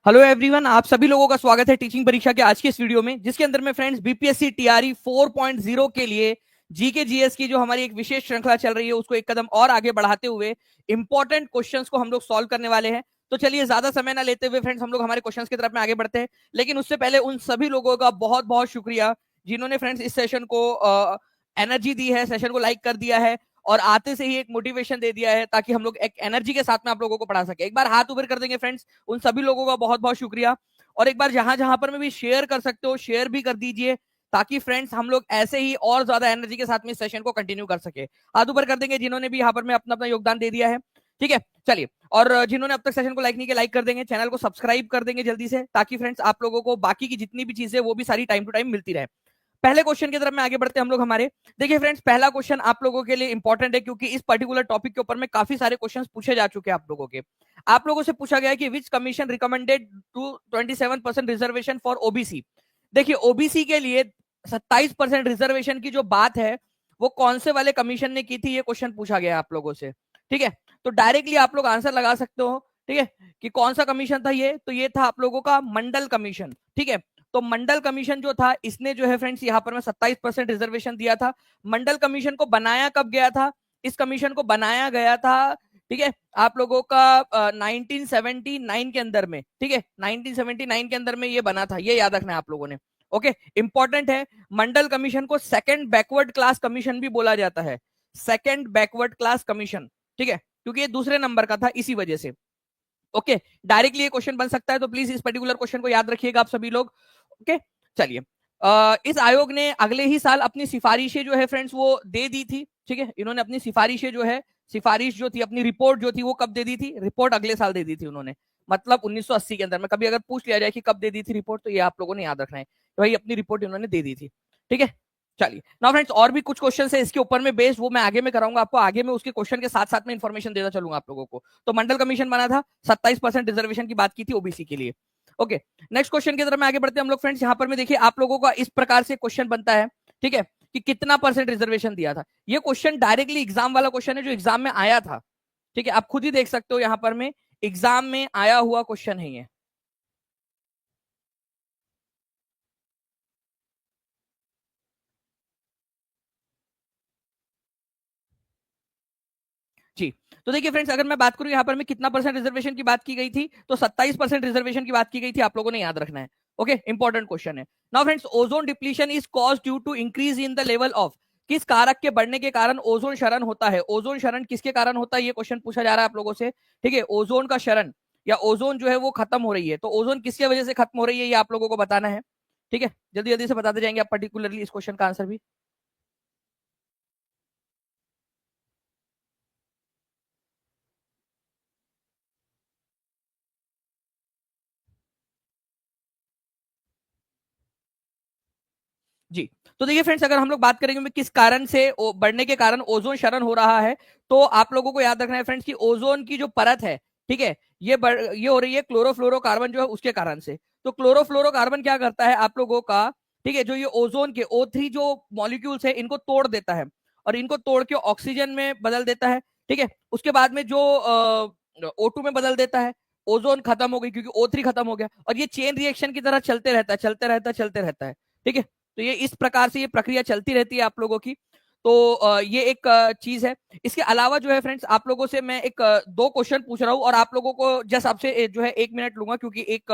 Hello everyone, आप सभी लोगों का स्वागत है टीचिंग परीक्षा के आज के इस वीडियो में, जिसके अंदर में फ्रेंड्स बीपीएससी टीआरई 4.0 के लिए जीके जीएस की जो हमारी एक विशेष श्रृंखला चल रही है उसको एक कदम और आगे बढ़ाते हुए इंपॉर्टेंट क्वेश्चंस को हम लोग सॉल्व करने वाले हैं। तो चलिए ज्यादा समय ना लेते हुए फ्रेंड्स हम लोग हमारे क्वेश्चंस की तरफ में आगे बढ़ते हैं। लेकिन उससे पहले उन सभी लोगों का बहुत बहुत शुक्रिया जिन्होंने फ्रेंड्स इस सेशन को एनर्जी दी है, सेशन को लाइक कर दिया है और आते से ही एक मोटिवेशन दे दिया है ताकि हम लोग एक एनर्जी के साथ में आप लोगों को पढ़ा सके। एक बार हाथ ऊपर कर देंगे फ्रेंड्स, उन सभी लोगों का बहुत बहुत शुक्रिया। और एक बार जहां जहां पर में भी शेयर कर सकते हो शेयर भी कर दीजिए ताकि फ्रेंड्स हम लोग ऐसे ही और ज्यादा एनर्जी के साथ में इस सेशन को कंटिन्यू कर सके। हाथ ऊपर कर देंगे जिन्होंने भी यहाँ पर में अपना अपना योगदान दे दिया है। ठीक है, चलिए। और जिन्होंने अब तक सेशन को लाइक नहीं किया, लाइक कर देंगे, चैनल को सब्सक्राइब कर देंगे जल्दी से, ताकि फ्रेंड्स आप लोगों को बाकी की जितनी भी चीजें वो भी सारी टाइम टू टाइम मिलती रहे। पहले क्वेश्चन की तरफ में आगे बढ़ते हैं हम लोग हमारे। देखिए फ्रेंड्स, पहला क्वेश्चन आप लोगों के लिए इंपॉर्टेंट है क्योंकि इस पर्टिकुलर टॉपिक के ऊपर में काफी सारे क्वेश्चंस पूछे जा चुके हैं आप लोगों के। आप लोगों से पूछा गया है कि which commission recommended to 27% reservation for OBC. देखिए ओबीसी के लिए 27% रिजर्वेशन की जो बात है वो कौन से वाले कमीशन ने की थी, ये क्वेश्चन पूछा गया है आप लोगों से। ठीक है, तो डायरेक्टली आप लोग आंसर लगा सकते हो। ठीक है, कि कौन सा कमीशन था ये, तो ये था आप लोगों का मंडल कमीशन। ठीक है, तो मंडल कमीशन जो था इसने जो है फ्रेंड्स यहाँ पर मैं 27% रिजर्वेशन दिया था। मंडल कमीशन को बनाया कब गया था? इस कमीशन को बनाया गया था, ठीक है, आप लोगों का 1979 के अंदर में। ठीक है, 1979 के अंदर में ये बना था, ये याद रखना है आप लोगों ने। ओके, इंपॉर्टेंट है। मंडल कमीशन को सेकंड बैकवर्ड क्लास कमीशन भी बोला जाता है, सेकंड बैकवर्ड क्लास कमीशन। ठीक है, क्योंकि ये दूसरे नंबर का था इसी वजह से। ओके, डायरेक्टली ये क्वेश्चन बन सकता है, तो प्लीज इस पर्टिकुलर क्वेश्चन को याद रखिएगा आप सभी लोग। ओके, चलिए। इस आयोग ने अगले ही साल अपनी सिफारिशें जो है फ्रेंड्स वो दे दी थी। ठीक है, इन्होंने अपनी सिफारिशें जो है, सिफारिश जो थी, अपनी रिपोर्ट जो थी वो कब दे दी थी? रिपोर्ट अगले साल दे दी थी उन्होंने, मतलब 1980 के अंदर में। कभी अगर पूछ लिया जाए कि कब दे दी थी रिपोर्ट, तो ये आप लोगों ने याद रखना है कि भाई अपनी रिपोर्ट इन्होंने दे दी थी। ठीक है, चलिए ना फ्रेंड्स, और भी कुछ क्वेश्चन है इसके ऊपर में बेस्ड, वो मैं आगे में कराऊंगा आपको, आगे में उसके क्वेश्चन के साथ साथ में इंफॉर्मेशन देता चलूंगा आप लोगों को। तो मंडल कमीशन बना था, 27% रिजर्वेशन की बात की थी ओबीसी के लिए। ओके, नेक्स्ट क्वेश्चन की तरफ में आगे बढ़ते हैं हम लोग फ्रेंड्स। यहाँ पर में देखिए आप लोगों का इस प्रकार से क्वेश्चन बनता है, ठीक है, कि कितना परसेंट रिजर्वेशन दिया था। ये क्वेश्चन डायरेक्टली एग्जाम वाला क्वेश्चन है जो एग्जाम में आया था। ठीक है, आप खुद ही देख सकते हो यहाँ पर में एग्जाम में आया हुआ क्वेश्चन है ये। जी, तो देखिए फ्रेंड्स, अगर मैं बात करूं यहाँ पर मैं कितना परसेंट रिजर्वेशन की बात की गई थी, तो 27% रिजर्वेशन की बात की गई थी, आप लोगों ने याद रखना है। ओके, इंपॉर्टेंट क्वेश्चन है। Now friends, ozone depletion is cause due to increase in the level of, किस कारक के बढ़ने के कारण ओजोन क्षरण होता है? ओजोन क्षरण किसके कारण होता है, ये क्वेश्चन पूछा जा रहा है आप लोगों से। ठीक है, ओजोन का क्षरण या ओजोन जो है वो खत्म हो रही है, तो ओजोन किसकी वजह से खत्म हो रही है ये आप लोगों को बताना है। ठीक है, जल्दी जल्दी से बताते जाएंगे आप पर्टिकुलरली इस क्वेश्चन का आंसर भी। जी, तो देखिए फ्रेंड्स, अगर हम लोग बात करेंगे किस कारण से बढ़ने के कारण ओजोन क्षरण हो रहा है, तो आप लोगों को याद रखना है फ्रेंड्स कि ओजोन की जो परत है, ठीक है, ये हो रही है क्लोरोफ्लोरोकार्बन जो है उसके कारण से। तो क्लोरोफ्लोरोकार्बन क्या करता है आप लोगों का, ठीक है, जो ये ओजोन के O3 जो मॉलिक्यूल्स है इनको तोड़ देता है और इनको तोड़ के ऑक्सीजन में बदल देता है। ठीक है, उसके बाद में जो O2 में बदल देता है। ओजोन खत्म हो गई क्योंकि O3 खत्म हो गया, और ये चेन रिएक्शन की तरह चलते रहता है, चलते रहता है, चलते रहता है। ठीक है, तो ये इस प्रकार से ये प्रक्रिया चलती रहती है आप लोगों की। तो ये एक चीज है। इसके अलावा जो है फ्रेंड्स, आप लोगों से मैं एक दो क्वेश्चन पूछ रहा हूँ और आप लोगों को जस्ट आपसे जो है 1 मिनट लूंगा क्योंकि एक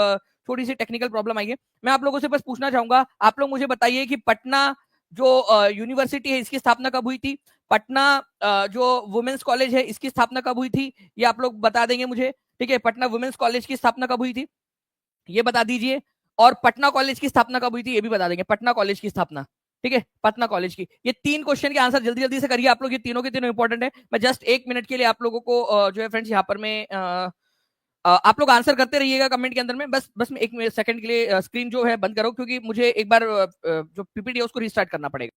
थोड़ी सी टेक्निकल प्रॉब्लम आई है। मैं आप लोगों से बस पूछना चाहूंगा, आप लोग मुझे बताइए कि पटना जो यूनिवर्सिटी है इसकी स्थापना कब हुई थी? पटना जो वुमेन्स कॉलेज है इसकी स्थापना कब हुई थी? ये आप लोग बता देंगे मुझे। ठीक है, पटना वुमेन्स कॉलेज की स्थापना कब हुई थी ये बता दीजिए। और पटना कॉलेज की स्थापना कब हुई थी ये भी बता देंगे, पटना कॉलेज की स्थापना। ठीक है, पटना कॉलेज की। ये तीन क्वेश्चन के आंसर जल्दी जल्दी से करिए आप लोग, ये तीनों के तीनों इंपॉर्टेंट है। मैं जस्ट 1 मिनट के लिए आप लोगों को जो है फ्रेंड्स यहाँ पर मैं आप लोग आंसर करते रहिएगा कमेंट के अंदर में। बस बस मैं 1 सेकंड के लिए स्क्रीन जो है बंद करो क्योंकि मुझे एक बार जो पीपीटी है उसको रिस्टार्ट करना पड़ेगा।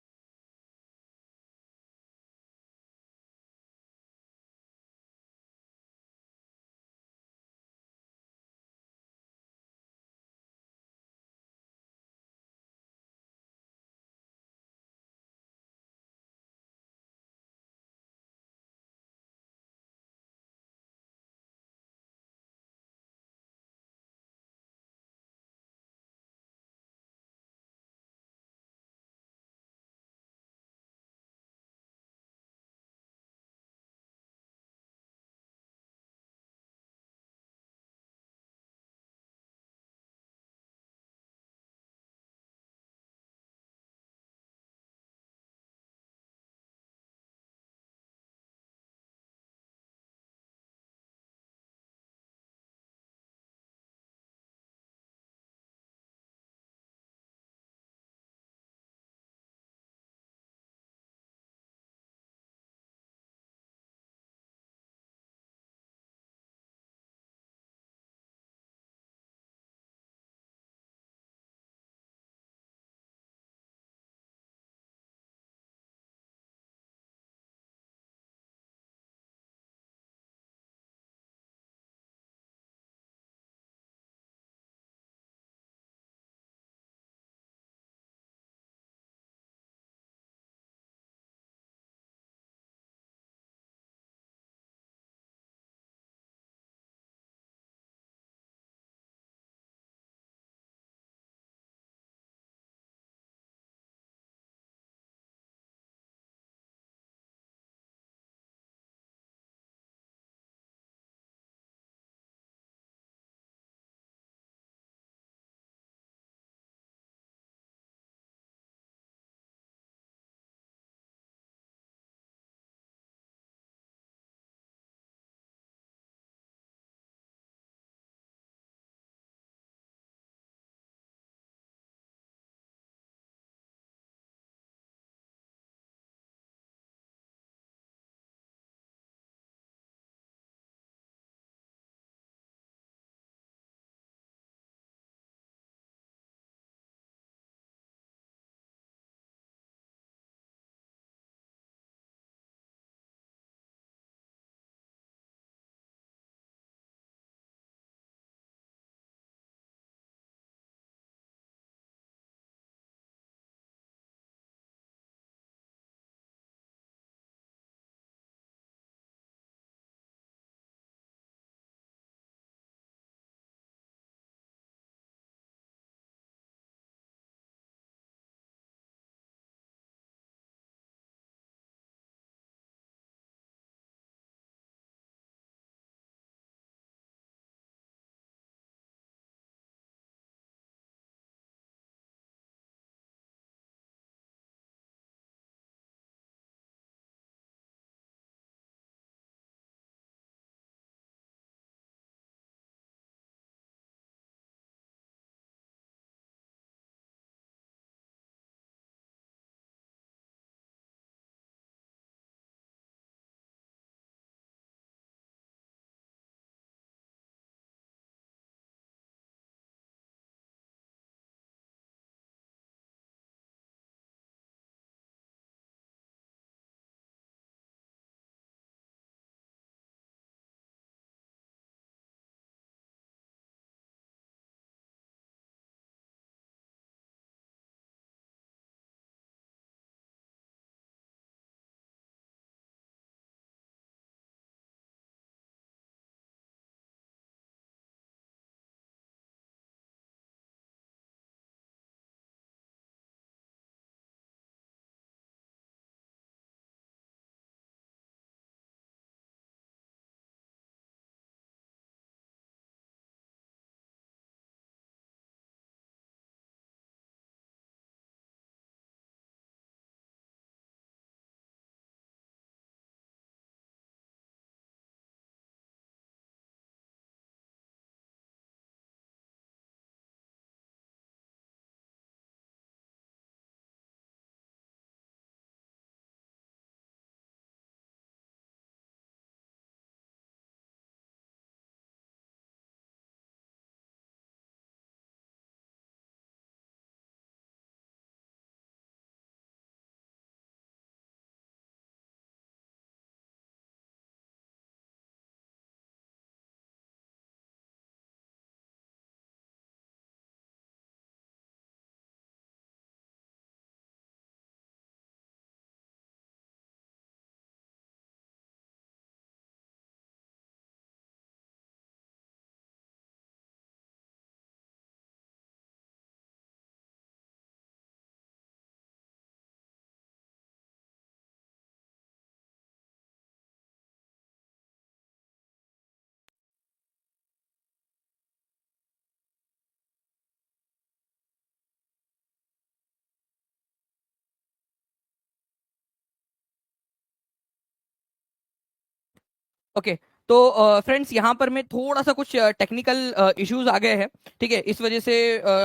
ओके तो फ्रेंड्स यहाँ पर मैं थोड़ा सा कुछ टेक्निकल इश्यूज आ गए हैं, ठीक है। इस वजह से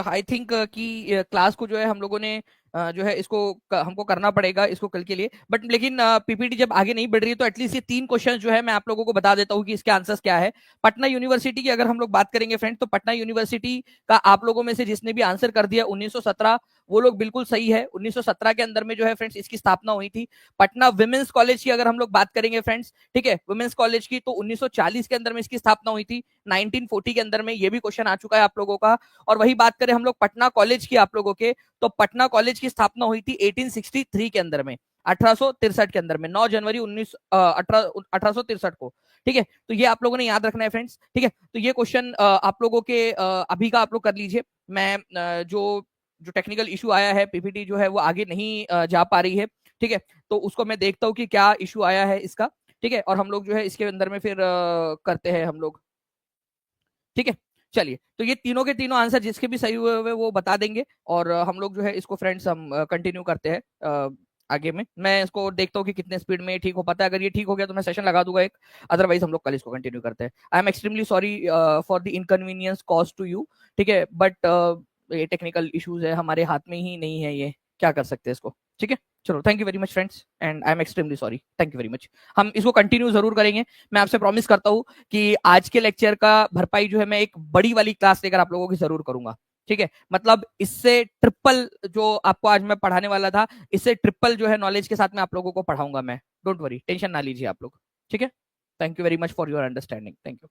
आई थिंक कि क्लास को जो है हम लोगों ने जो है इसको हमको करना पड़ेगा इसको कल के लिए। बट लेकिन पीपीटी जब आगे नहीं बढ़ रही है तो एटलीस्ट ये 3 क्वेश्चन जो है मैं आप लोगों को बता देता हूँ कि इसके आंसर्स क्या है। पटना यूनिवर्सिटी की अगर हम लोग बात करेंगे फ्रेंड, तो पटना यूनिवर्सिटी का आप लोगों में से जिसने भी आंसर कर दिया 1917, वो लोग बिल्कुल सही है। 1917 के अंदर में जो है फ्रेंड्स इसकी स्थापना हुई थी। पटना विमेंस कॉलेज की अगर हम लोग बात करेंगे फ्रेंड्स, ठीक है, वुमेन्स कॉलेज की, तो 1940 के अंदर में इसकी स्थापना हुई थी। 1940 के अंदर में ये भी क्वेश्चन आ चुका है आप लोगों का। और वही बात करें हम लोग पटना कॉलेज की आप लोगों के, तो पटना कॉलेज की स्थापना हुई थी 1863 के अंदर में, 1863 के अंदर में, 9 जनवरी 1863 को, ठीक है। तो ये आप लोगों ने याद रखना है फ्रेंड्स, ठीक है। तो ये क्वेश्चन आप लोगों के अभी का आप लोग कर लीजिए। मैं जो जो टेक्निकल इशू आया है, पीपीटी जो है वो आगे नहीं जा पा रही है, ठीक है। तो उसको मैं देखता हूँ कि क्या इशू आया है इसका, ठीक है। और हम लोग जो है इसके अंदर में फिर करते हैं हम लोग, ठीक है। चलिए, तो ये तीनों के तीनों आंसर जिसके भी सही हुए हुए वो बता देंगे, और हम लोग जो है इसको फ्रेंड्स हम कंटिन्यू करते हैं आगे में। मैं इसको देखता हूँ कि कितने स्पीड में ये ठीक हो पाता है। अगर ये ठीक हो गया तो मैं सेशन लगा दूंगा एक, अदरवाइज हम लोग कल इसको कंटिन्यू करते हैं। I am extremely sorry for the inconvenience cause to you, ठीक है। बट ये टेक्निकल इश्यूज है, हमारे हाथ में ही नहीं है, ये क्या कर सकते हैं इसको, ठीक है। चलो, thank you very much friends, and I am extremely sorry, thank you very much. हम इसको कंटिन्यू जरूर करेंगे। मैं आपसे प्रॉमिस करता हूँ कि आज के लेक्चर का भरपाई जो है मैं एक बड़ी वाली क्लास लेकर आप लोगों की जरूर करूंगा, ठीक है। मतलब इससे ट्रिपल जो आपको आज मैं पढ़ाने वाला था, इससे ट्रिपल जो है नॉलेज के साथ में आप लोगों को पढ़ाऊंगा मैं। डोंट वरी, टेंशन ना लीजिए आप लोग, ठीक है। Thank you very much for your understanding, thank you.